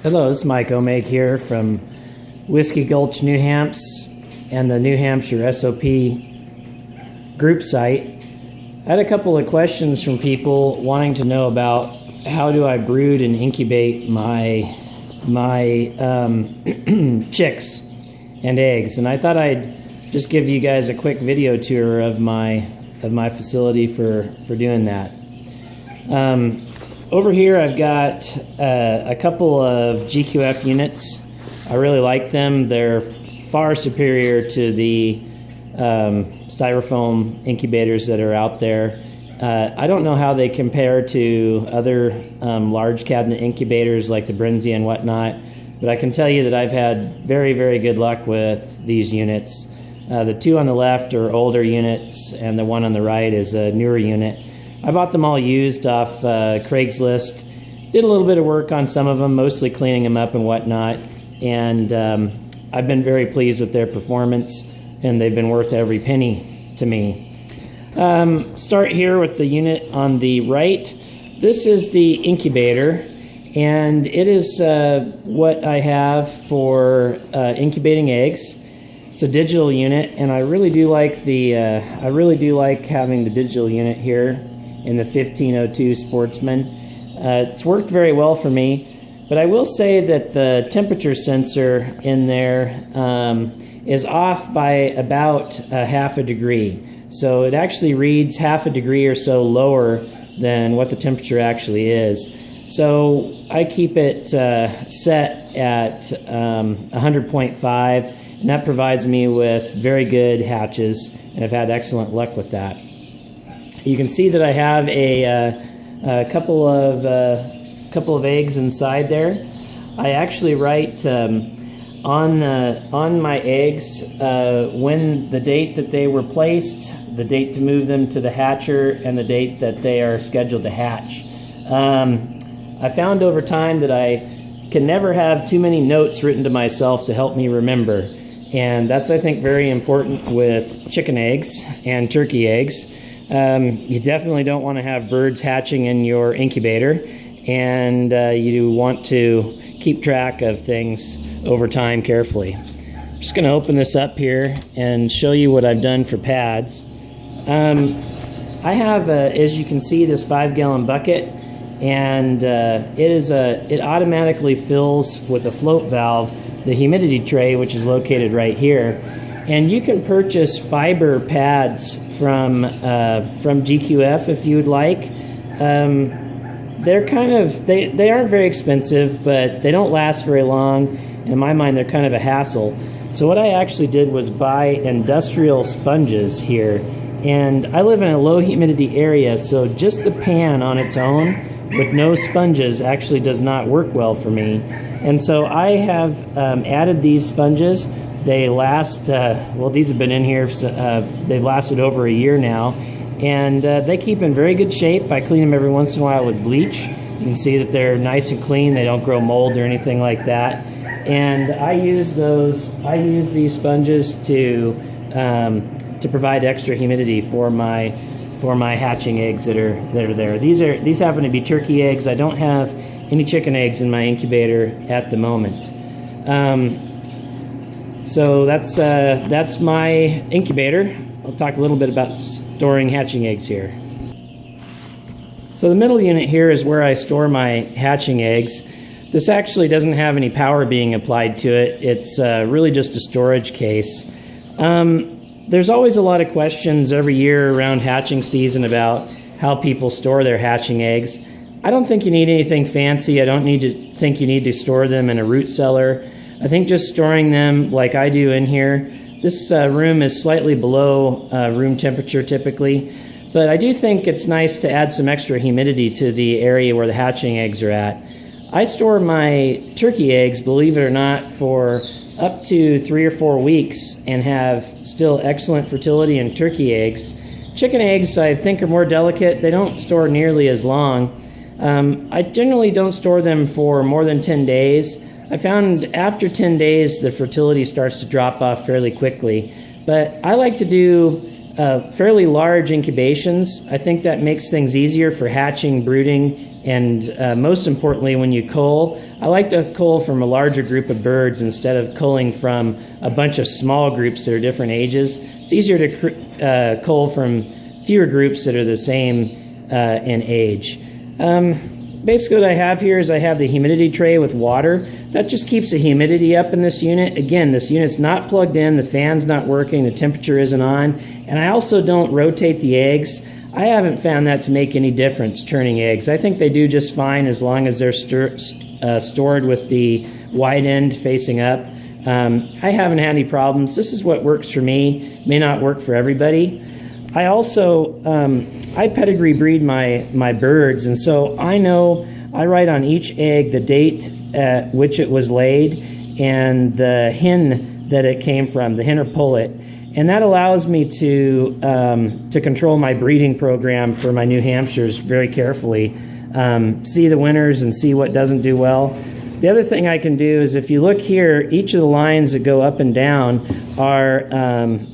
Hello, this is Mike Omeg here from Whiskey Gulch, New Hampshire, and the New Hampshire SOP group site. I had a couple of questions from people wanting to know about how do I brood and incubate my chicks and eggs, and I thought I'd just give you guys a quick video tour of my facility for doing that. Over here I've got a couple of GQF units. I really like them. They're far superior to the styrofoam incubators that are out there. I don't know how they compare to other large cabinet incubators like the Brinzy and whatnot, but I can tell you that I've had very, very good luck with these units. The two on the left are older units, and the one on the right is a newer unit. I bought them all used off Craigslist. Did a little bit of work on some of them, mostly cleaning them up and whatnot, and I've been very pleased with their performance, and they've been worth every penny to me. Start here with the unit on the right. This is the incubator, and it is what I have for incubating eggs. It's a digital unit, and I really do like having the digital unit here in the 1502 Sportsman. It's worked very well for me, but I will say that the temperature sensor in there is off by about half a degree. So it actually reads half a degree or so lower than what the temperature actually is. So I keep it set at 100.5, and that provides me with very good hatches, and I've had excellent luck with that. You can see that I have a couple of eggs inside there. I actually write on my eggs when the date that they were placed, the date to move them to the hatcher, and the date that they are scheduled to hatch. I found over time that I can never have too many notes written to myself to help me remember, and that's, I think, very important with chicken eggs and turkey eggs. You definitely don't want to have birds hatching in your incubator, and you want to keep track of things over time carefully. I'm just going to open this up here and show you what I've done for pads. I have, as you can see, this 5-gallon bucket, and it automatically fills with a float valve the humidity tray, which is located right here. And you can purchase fiber pads from GQF if you would like. They're kind of, they aren't very expensive, but they don't last very long. In my mind, they're kind of a hassle. So what I actually did was buy industrial sponges here. And I live in a low humidity area, so just the pan on its own with no sponges actually does not work well for me. And so I have added these sponges. They last, well, these have been in here, they've lasted over a year now, and they keep in very good shape. I clean them every once in a while with bleach. You can see that they're nice and clean. They don't grow mold or anything like that. And I use these sponges to provide extra humidity for my hatching eggs that are there. These happen to be turkey eggs. I don't have any chicken eggs in my incubator at the moment. So that's my incubator. I'll talk a little bit about storing hatching eggs here. So the middle unit here is where I store my hatching eggs. This actually doesn't have any power being applied to it. It's really just a storage case. There's always a lot of questions every year around hatching season about how people store their hatching eggs. I don't think you need anything fancy. I don't think you need to store them in a root cellar. I think just storing them like I do in here. This room is slightly below room temperature typically, but I do think it's nice to add some extra humidity to the area where the hatching eggs are at. I store my turkey eggs, believe it or not, for up to 3 or 4 weeks and have still excellent fertility in turkey eggs. Chicken eggs, I think, are more delicate. They don't store nearly as long. I generally don't store them for more than 10 days. I found after 10 days the fertility starts to drop off fairly quickly, but I like to do fairly large incubations. I think that makes things easier for hatching, brooding, And most importantly, when you cull, I like to cull from a larger group of birds instead of culling from a bunch of small groups that are different ages. It's easier to cull from fewer groups that are the same in age. Basically what I have here is I have the humidity tray with water. That just keeps the humidity up in this unit. Again, this unit's not plugged in, the fan's not working, the temperature isn't on, and I also don't rotate the eggs. I haven't found that to make any difference turning eggs. I think they do just fine as long as they're stored with the wide end facing up. I haven't had any problems. This is what works for me. May not work for everybody. I also, I pedigree breed my birds, and so I know I write on each egg the date at which it was laid and the hen that it came from, the hen or pullet. And that allows me to control my breeding program for my New Hampshires very carefully, see the winners and see what doesn't do well. The other thing I can do is if you look here, each of the lines that go up and down are,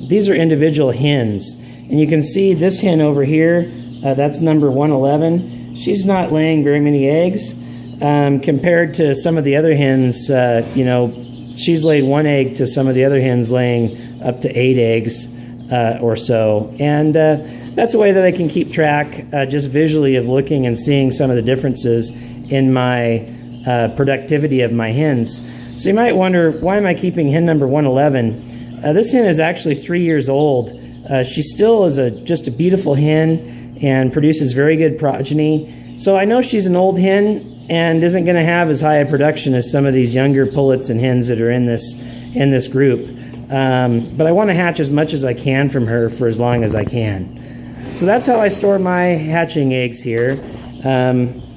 these are individual hens. And you can see this hen over here, that's number 111. She's not laying very many eggs compared to some of the other hens. You know, she's laid 1 egg to some of the other hens laying up to 8 eggs or so. And that's a way that I can keep track just visually of looking and seeing some of the differences in my productivity of my hens. So you might wonder, why am I keeping hen number 111? This hen is actually 3 years old. She still is just a beautiful hen and produces very good progeny. So I know she's an old hen and isn't going to have as high a production as some of these younger pullets and hens that are in this group. But I want to hatch as much as I can from her for as long as I can. So that's how I store my hatching eggs here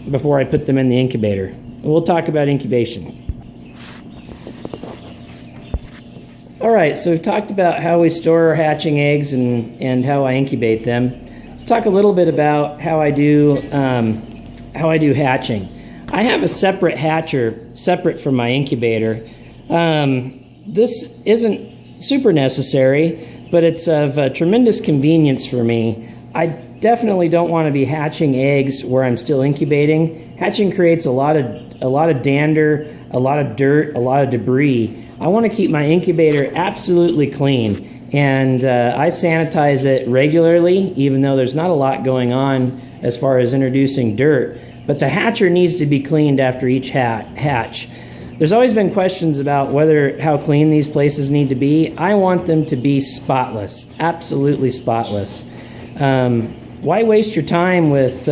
before I put them in the incubator. And we'll talk about incubation. All right, so we've talked about how we store our hatching eggs and how I incubate them. Let's talk a little bit about how I do hatching. I have a separate hatcher, separate from my incubator. This isn't super necessary, but it's of tremendous convenience for me. I definitely don't want to be hatching eggs where I'm still incubating. Hatching creates a lot of dander, a lot of dirt, a lot of debris. I want to keep my incubator absolutely clean, and I sanitize it regularly, even though there's not a lot going on as far as introducing dirt. But the hatcher needs to be cleaned after each hatch. There's always been questions about how clean these places need to be. I want them to be spotless, absolutely spotless. Why waste your time with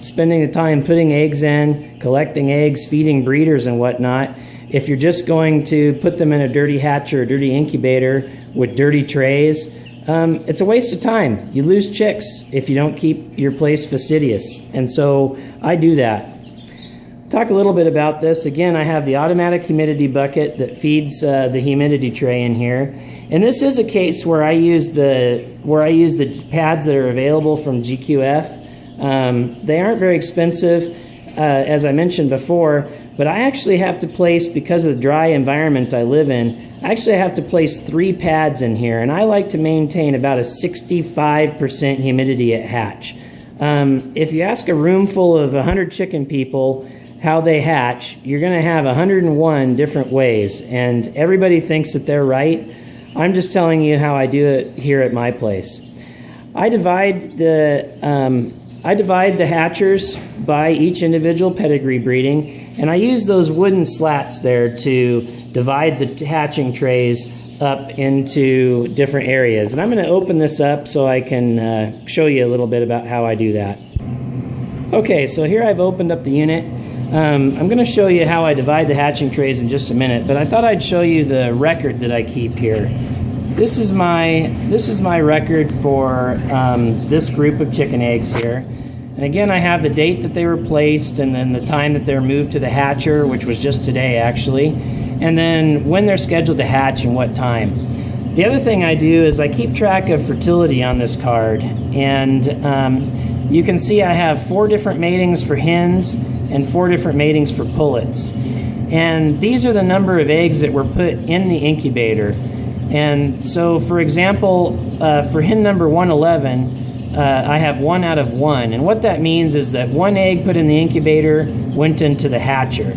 spending the time putting eggs in, collecting eggs, feeding breeders and whatnot, if you're just going to put them in a dirty hatcher or dirty incubator with dirty trays? It's a waste of time. You lose chicks if you don't keep your place fastidious. And so I do that. Talk a little bit about this. Again, I have the automatic humidity bucket that feeds the humidity tray in here. And this is a case where I use the pads that are available from GQF. They aren't very expensive, as I mentioned before, but I actually have to place, because of the dry environment I live in, I actually have to place 3 pads in here, and I like to maintain about a 65% humidity at hatch. If you ask a room full of 100 chicken people how they hatch, you're going to have 101 different ways, and everybody thinks that they're right. I'm just telling you how I do it here at my place. I divide the hatchers by each individual pedigree breeding, and I use those wooden slats there to divide the hatching trays up into different areas. And I'm going to open this up so I can show you a little bit about how I do that. Okay, so here I've opened up the unit. I'm going to show you how I divide the hatching trays in just a minute, but I thought I'd show you the record that I keep here. This is my record for this group of chicken eggs here. And again, I have the date that they were placed, and then the time that they're moved to the hatcher, which was just today actually, and then when they're scheduled to hatch and what time. The other thing I do is I keep track of fertility on this card, and you can see I have 4 different matings for hens and 4 different matings for pullets. And these are the number of eggs that were put in the incubator. And so, for example, for hen number 111, I have 1 out of 1. And what that means is that 1 egg put in the incubator went into the hatcher.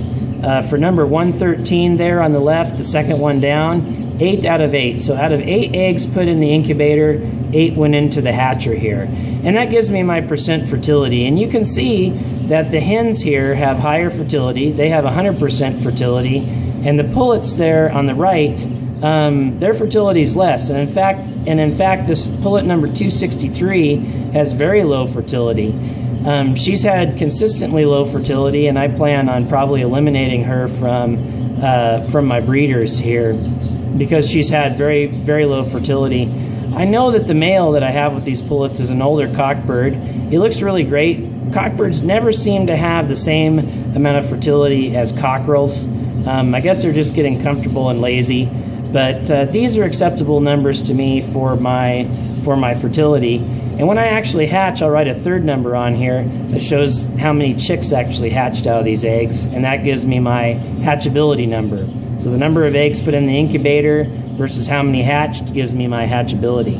For number 113 there on the left, the second one down, 8 out of 8. So out of 8 eggs put in the incubator, 8 went into the hatcher here. And that gives me my percent fertility. And you can see that the hens here have higher fertility. They have 100% fertility. And the pullets there on the right, their fertility is less. And in fact, this pullet number 263 has very low fertility. She's had consistently low fertility, and I plan on probably eliminating her from my breeders here because she's had very, very low fertility. I know that the male that I have with these pullets is an older cockbird. He looks really great. Cockbirds never seem to have the same amount of fertility as cockerels. I guess they're just getting comfortable and lazy. But these are acceptable numbers to me for my fertility. And when I actually hatch, I'll write a third number on here that shows how many chicks actually hatched out of these eggs, and that gives me my hatchability number. So the number of eggs put in the incubator versus how many hatched gives me my hatchability.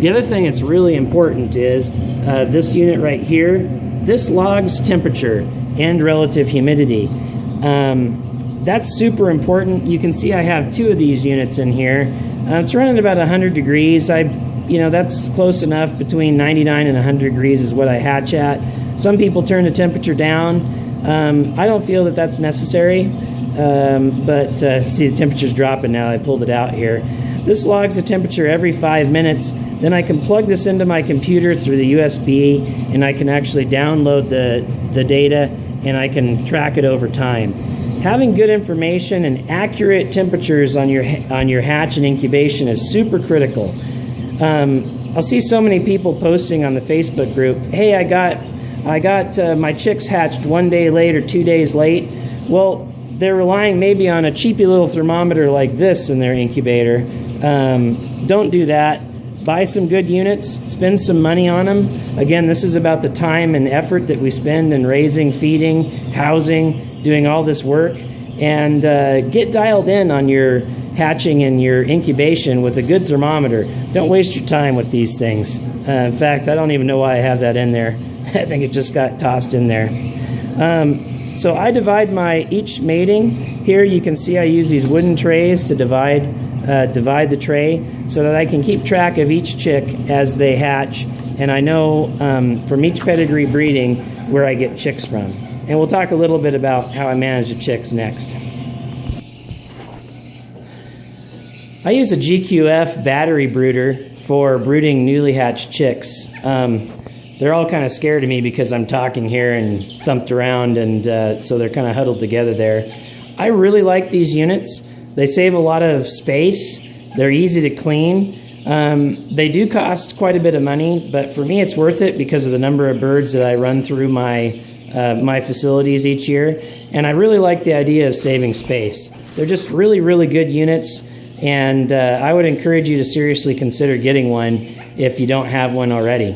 The other thing that's really important is this unit right here. This logs temperature and relative humidity. That's super important. You can see I have 2 of these units in here. It's running about 100 degrees. That's close enough. Between 99 and 100 degrees is what I hatch at. Some people turn the temperature down. I don't feel that that's necessary, but see, the temperature's dropping now. I pulled it out here. This logs the temperature every 5 minutes. Then I can plug this into my computer through the USB, and I can actually download the data, and I can track it over time. Having good information and accurate temperatures on your hatch and incubation is super critical. I'll see so many people posting on the Facebook group, "Hey, I got my chicks hatched 1 day late or 2 days late." Well, they're relying maybe on a cheapy little thermometer like this in their incubator. Don't do that. Buy some good units, spend some money on them. Again, this is about the time and effort that we spend in raising, feeding, housing, doing all this work, and get dialed in on your hatching and your incubation with a good thermometer. Don't waste your time with these things. In fact, I don't even know why I have that in there. I think it just got tossed in there. So I divide each mating. Here you can see I use these wooden trays to divide the tray so that I can keep track of each chick as they hatch, and I know from each pedigree breeding where I get chicks from. And we'll talk a little bit about how I manage the chicks next. I use a GQF battery brooder for brooding newly hatched chicks. They're all kind of scared of me because I'm talking here and thumped around, and so they're kind of huddled together there. I really like these units. They save a lot of space. They're easy to clean. They do cost quite a bit of money, but for me it's worth it because of the number of birds that I run through my facilities each year, and I really like the idea of saving space. They're just really, really good units, and I would encourage you to seriously consider getting one if you don't have one already.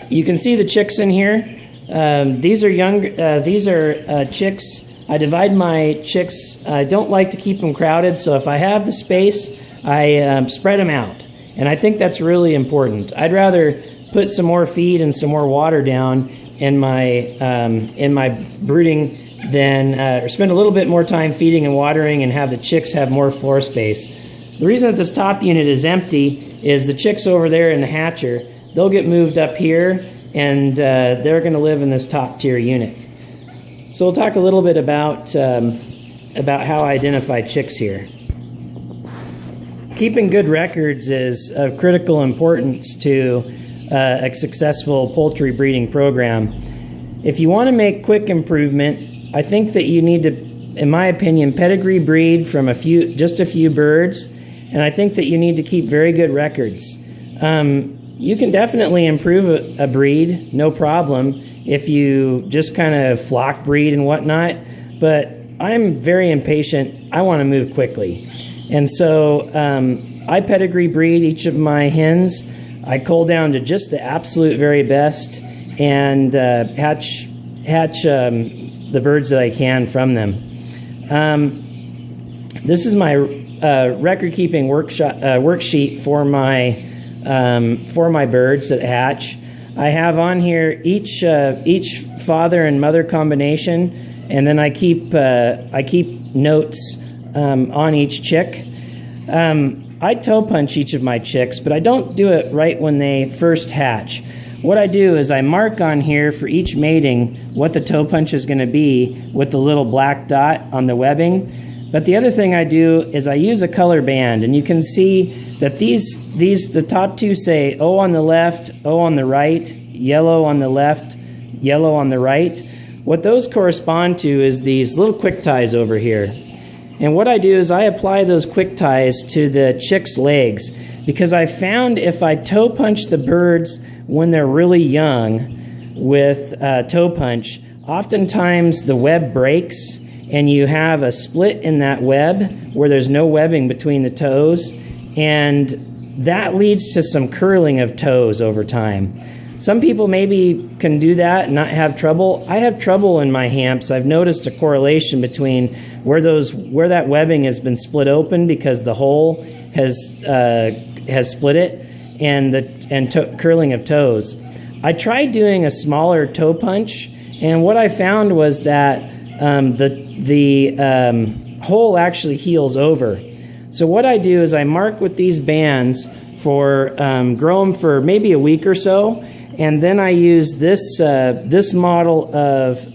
You can see the chicks in here. These are chicks. I divide my chicks. I don't like to keep them crowded, so if I have the space, I spread them out, and I think that's really important. I'd rather put some more feed and some more water down in my brooding than or spend a little bit more time feeding and watering and have the chicks have more floor space. The reason that this top unit is empty is the chicks over there in the hatcher, they'll get moved up here, and they're going to live in this top tier unit. So we'll talk a little bit about how I identify chicks here. Keeping good records is of critical importance to a successful poultry breeding program. If you want to make quick improvement, I think that you need to, in my opinion, pedigree breed from just a few birds, and I think that you need to keep very good records. You can definitely improve a breed, no problem, if you just kind of flock breed and whatnot, but I'm very impatient. I want to move quickly. And so I pedigree breed each of my hens. I cull down to just the absolute very best and hatch the birds that I can from them. This is my record-keeping worksheet for my for my birds that hatch. I have on here each father and mother combination, and then I keep notes on each chick. I toe punch each of my chicks, but I don't do it right when they first hatch. What I do is I mark on here for each mating what the toe punch is going to be with the little black dot on the webbing. But the other thing I do is I use a color band, and you can see that the top two say O on the left, O on the right, yellow on the left, yellow on the right. What those correspond to is these little quick ties over here. And what I do is I apply those quick ties to the chick's legs, because I found if I toe punch the birds when they're really young with toe punch, oftentimes the web breaks and you have a split in that web where there's no webbing between the toes, and that leads to some curling of toes over time. Some people maybe can do that and not have trouble. I have trouble in my hamps. I've noticed a correlation between where that webbing has been split open because the hole has split it, and curling of toes. I tried doing a smaller toe punch, and what I found was that the hole actually heals over. So what I do is I mark with these bands for grow them for maybe a week or so, and then I use this model of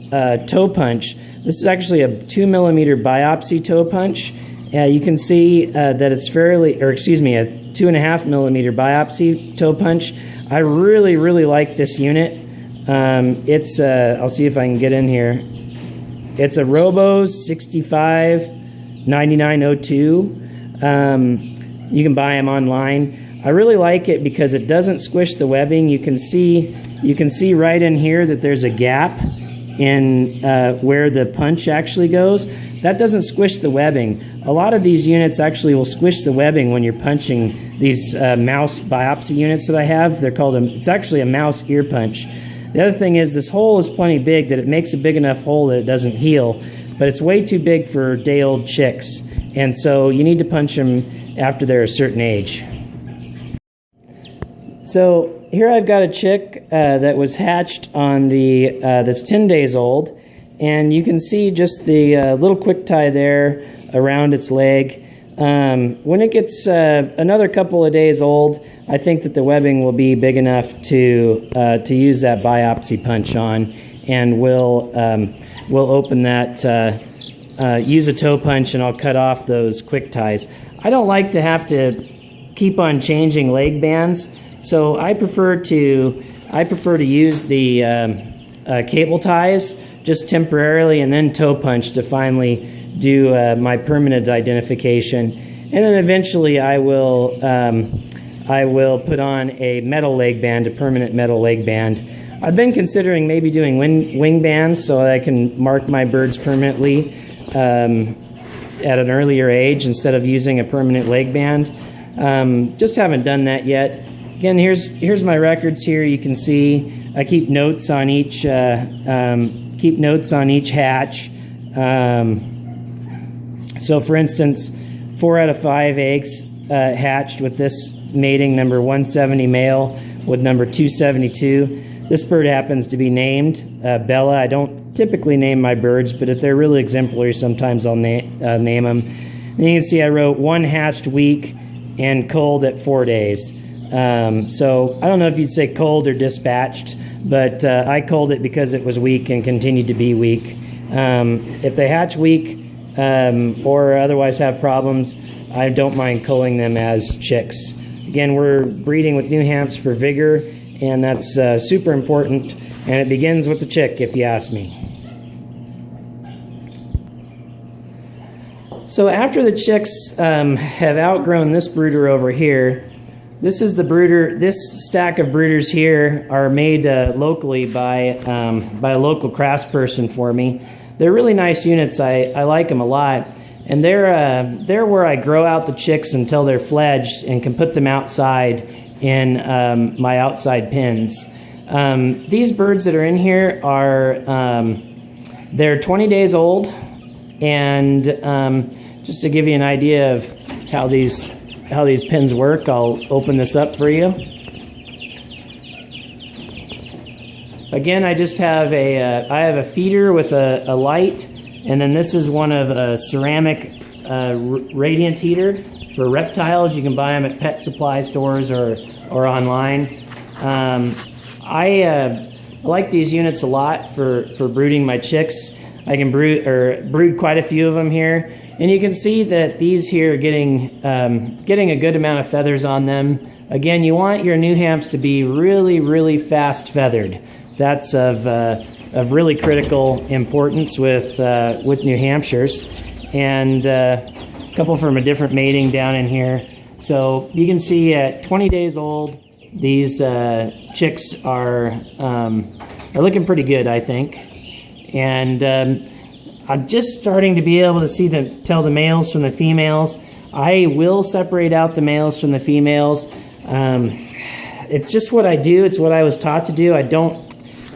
toe punch. This is actually a 2mm biopsy toe punch. You can see that it's a 2.5mm biopsy toe punch. I really, really like this unit. I'll see if I can get in here. It's a Robos 659902. You can buy them online. I really like it because it doesn't squish the webbing. You can see right in here that there's a gap in where the punch actually goes. That doesn't squish the webbing. A lot of these units actually will squish the webbing when you're punching these mouse biopsy units that I have. It's actually a mouse ear punch. The other thing is this hole is plenty big that it makes a big enough hole that it doesn't heal, but it's way too big for day-old chicks, and so you need to punch them after they're a certain age. So here I've got a chick that was hatched on that's 10 days old, and you can see just the little quick tie there around its leg. When it gets another couple of days old, I think that the webbing will be big enough to use that biopsy punch on, and we'll open that, use a toe punch, and I'll cut off those quick ties. I don't like to have to keep on changing leg bands, so I prefer to use the cable ties just temporarily, and then toe punch to finally do my permanent identification, and then eventually I will put on a metal leg band, a permanent metal leg band. I've been considering maybe doing wing bands so that I can mark my birds permanently at an earlier age instead of using a permanent leg band. Just haven't done that yet. Again, here's my records here. You can see I keep notes on each hatch. So for instance, 4 out of 5 eggs hatched with this mating, number 170 male with number 272. This bird happens to be named Bella. I don't typically name my birds, but if they're really exemplary, sometimes I'll name them. And you can see I wrote 1 hatched week and culled at 4 days. So I don't know if you'd say culled or dispatched, but I culled it because it was weak and continued to be weak. If they hatch weak or otherwise have problems, I don't mind culling them as chicks. Again, we're breeding with new hamps for vigor, and that's super important, and it begins with the chick, if you ask me. So after the chicks have outgrown this brooder over here, this is the brooder. This stack of brooders here are made locally by a local craftsperson for me. They're really nice units. I like them a lot. And they're where I grow out the chicks until they're fledged and can put them outside in my outside pens. These birds that are in here they're 20 days old, and just to give you an idea of how these how these pins work, I'll open this up for you. Again, I just have a feeder with a light, and then this is one of a ceramic radiant heater for reptiles. You can buy them at pet supply stores or online. I like these units a lot for brooding my chicks. I can brood quite a few of them here, and you can see that these here are getting a good amount of feathers on them. Again, you want your new hamps to be really fast feathered. That's of really critical importance with New Hampshires, and a couple from a different mating down in here. So you can see at 20 days old, these chicks are looking pretty good, I think. And I'm just starting to be able to tell the males from the females. I will separate out the males from the females. It's just what I do. It's what I was taught to do. I don't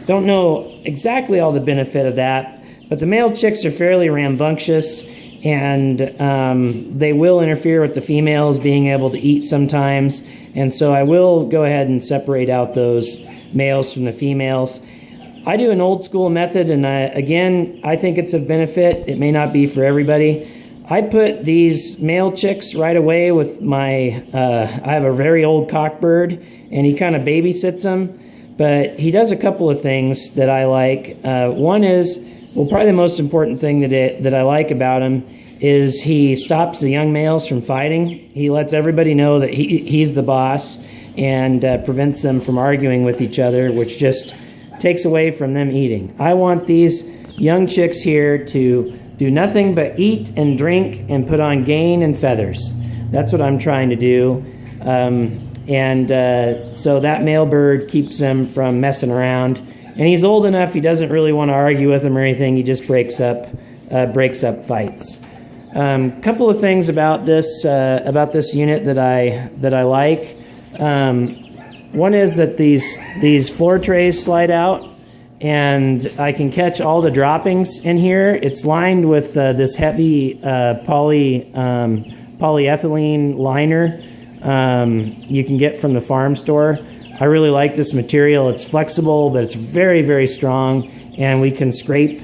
know exactly all the benefit of that, but the male chicks are fairly rambunctious, and they will interfere with the females being able to eat sometimes, and so I will go ahead and separate out those males from the females. I do an old school method, and again, I think it's a benefit. It may not be for everybody. I put these male chicks right away with my, I have a very old cockbird, and he kind of babysits them. But he does a couple of things that I like. One is, well, probably the most important thing that I like about him is he stops the young males from fighting. He lets everybody know that he's the boss, and prevents them from arguing with each other, which just takes away from them eating. I want these young chicks here to do nothing but eat and drink and put on gain and feathers. That's what I'm trying to do. So that male bird keeps them from messing around, and he's old enough he doesn't really want to argue with them or anything. He just breaks up fights. Couple of things about this unit that I like. One is that these floor trays slide out, and I can catch all the droppings in here. It's lined with this heavy polyethylene liner. You can get from the farm store. I really like this material. It's flexible, but it's very strong, and we can scrape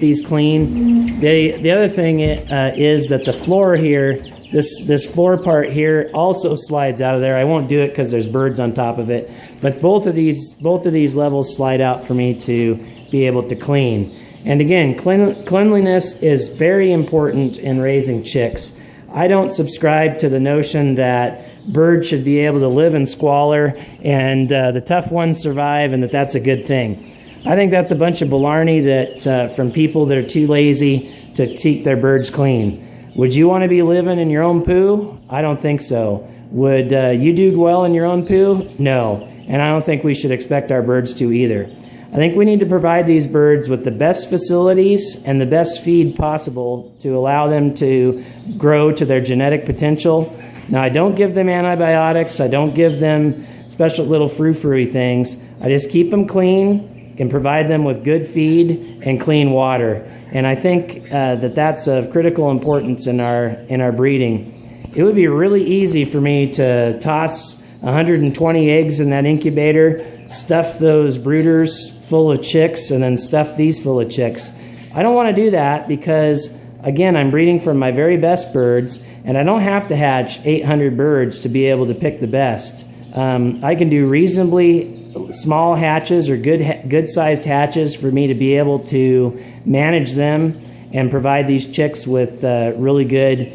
these clean. The other thing is that the floor here, this floor part here, also slides out of there. I won't do it because there's birds on top of it, but both of these levels slide out for me to be able to clean. And again, cleanliness is very important in raising chicks. I don't subscribe to the notion that birds should be able to live in squalor and the tough ones survive, and that's a good thing. I think that's a bunch of baloney that from people that are too lazy to keep their birds clean. Would you want to be living in your own poo? I don't think so. Would you do well in your own poo? No. And I don't think we should expect our birds to either. I think we need to provide these birds with the best facilities and the best feed possible to allow them to grow to their genetic potential. Now, I don't give them antibiotics. I don't give them special little frou-frou-y things. I just keep them clean and provide them with good feed and clean water. And I think that's of critical importance in our breeding. It would be really easy for me to toss 120 eggs in that incubator, stuff those brooders full of chicks, and then stuff these full of chicks. I don't want to do that because, again, I'm breeding from my very best birds, and I don't have to hatch 800 birds to be able to pick the best. I can do reasonably small hatches or good-sized hatches for me to be able to manage them and provide these chicks with really good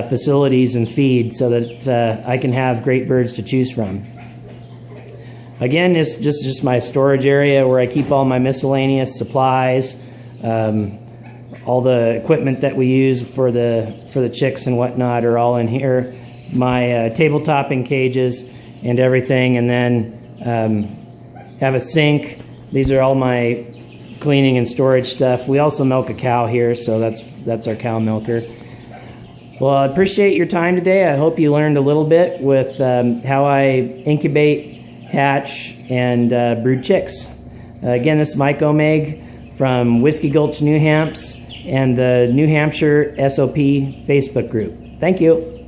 facilities and feed so that I can have great birds to choose from. Again, it's just my storage area where I keep all my miscellaneous supplies, all the equipment that we use for the chicks and whatnot are all in here. My table topping cages and everything, and then have a sink. These are all my cleaning and storage stuff. We also milk a cow here, so that's our cow milker. Well, I appreciate your time today. I hope you learned a little bit with how I incubate, hatch, and brood chicks. Again, this is Mike Omeg from Whiskey Gulch, New Hampshire, and the New Hampshire SOP Facebook group. Thank you.